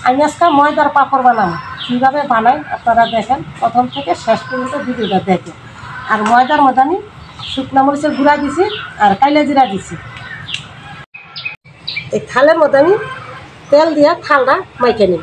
আমি আজকে ময়দার পাঁপড় বানাবো। কীভাবে বানাই আপনারা দেখেন, প্রথম থেকে শেষ পর্যন্ত ভিডিওটা দেখেন। আর ময়দার মধ্যে আমি শুকনো মরিচের গুঁড়া দিছি আর কাইলা জিরা দিছি। এই থালের মধ্যে আমি তেল দিয়া থালটা মাইকে নিই।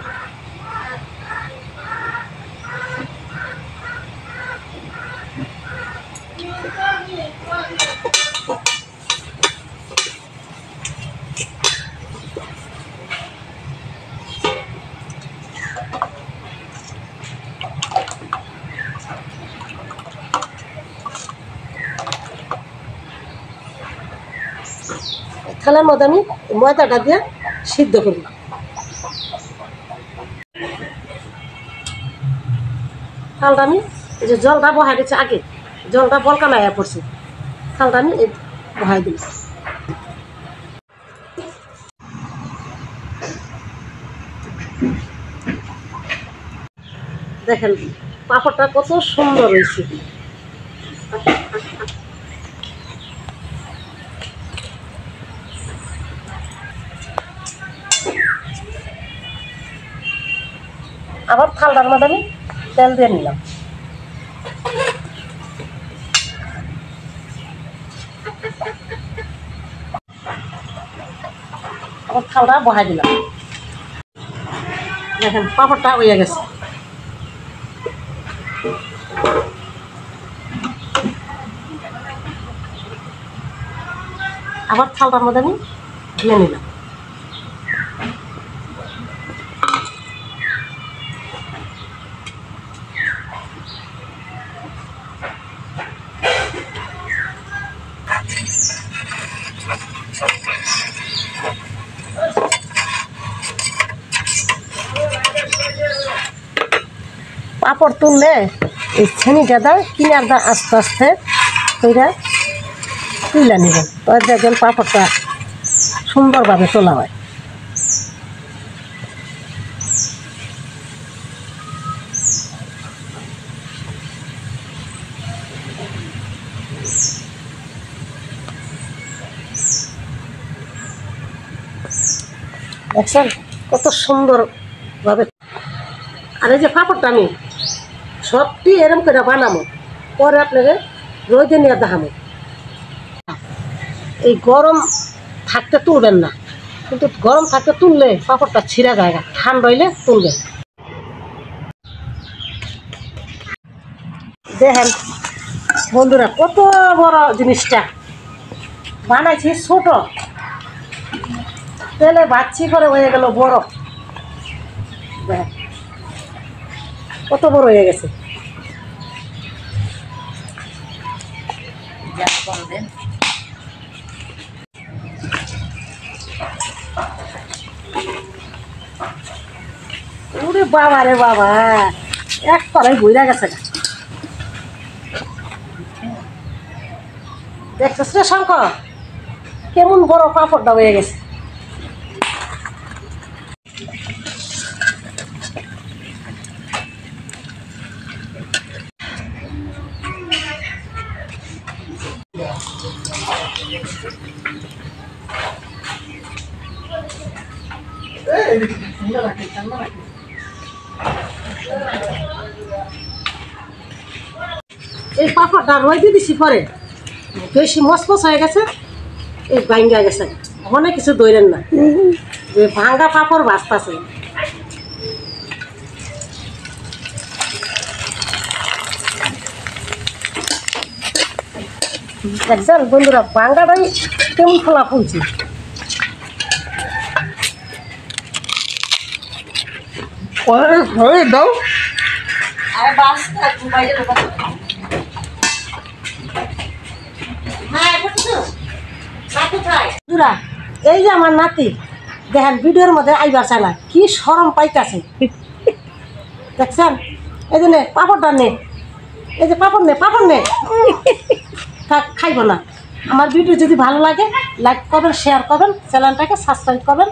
থালার মধ্যে আমি ময়দাটা দিয়ে সিদ্ধ করি। থালটা আমি এই যে জলটা বহাই দিচ্ছি, আগে জলটা বলকা নাইয়া পড়ছে, থালটা আমি বহাই দিই। দেখেন পাঁপড়টা কত সুন্দর হয়েছে। আবার থালটার মধ্যে আমি তেল দিয়ে নিলাম। আবার থালটা বহাই দিলাম। দেখেন পাঁপড়টা হয়ে গেছে। আবার থালটার মধ্যে আমি দিয়ে নিলাম। পাঁপড় তুললে এই ছেনিটা দাও কিনার দা আস্তে আস্তে ওইটা তুলে নেবেন, তো দেখবেন পাঁপড়টা সুন্দরভাবে তোলা হয়। দেখছেন কত সুন্দরভাবে। আর এই যে পাঁপড়টা আমি সবটি এরম করে বানাবো, পরে আপনাকে রোদে নিয়ে দেখাবো। এই গরম থাকতে তুলবেন না, কিন্তু গরম থাকতে তুললে পাঁপড়টা ছিঁড়া যায়, ঠান্ডা হইলে তুলবেন। দেখেন বন্ধুরা কত বড় জিনিসটা বানাইছি, ছোট তেলে বাচ্চি করে হয়ে গেল বড়। দেখেন কত বড় হয়ে গেছে। ওরে বাবা রে বাবা, এক তলায় বইরা গেছে। দেখছিস রে শঙ্কর কেমন বড় পাঁপড়টা হয়ে গেছে। এই পাঁপড়টা রোদে দিছি, পরে বেশি মচমচ হয়ে গেছে, এই ভাঙ্গা গেছে। অনেক কিছু ধরেন না, যে ভাঙ্গা পাঁপড় ভাজতেছে। দেখছেন বন্ধুরা ভাঙ্গাটাই কেমন ফোলা ফুলছে। দাও এই যে আমার নাতি দেখেন ভিডিওর মধ্যে আইবার চায় না, কি শরম পাইতেছে। দেখছেন এই যে পাঁপড়টা নে, এই যে পাঁপড় নে থাক, খাইব না। আমার ভিডিও যদি ভালো লাগে লাইক করবেন, শেয়ার করবেন, চ্যানেলটাকে সাবস্ক্রাইব করবেন।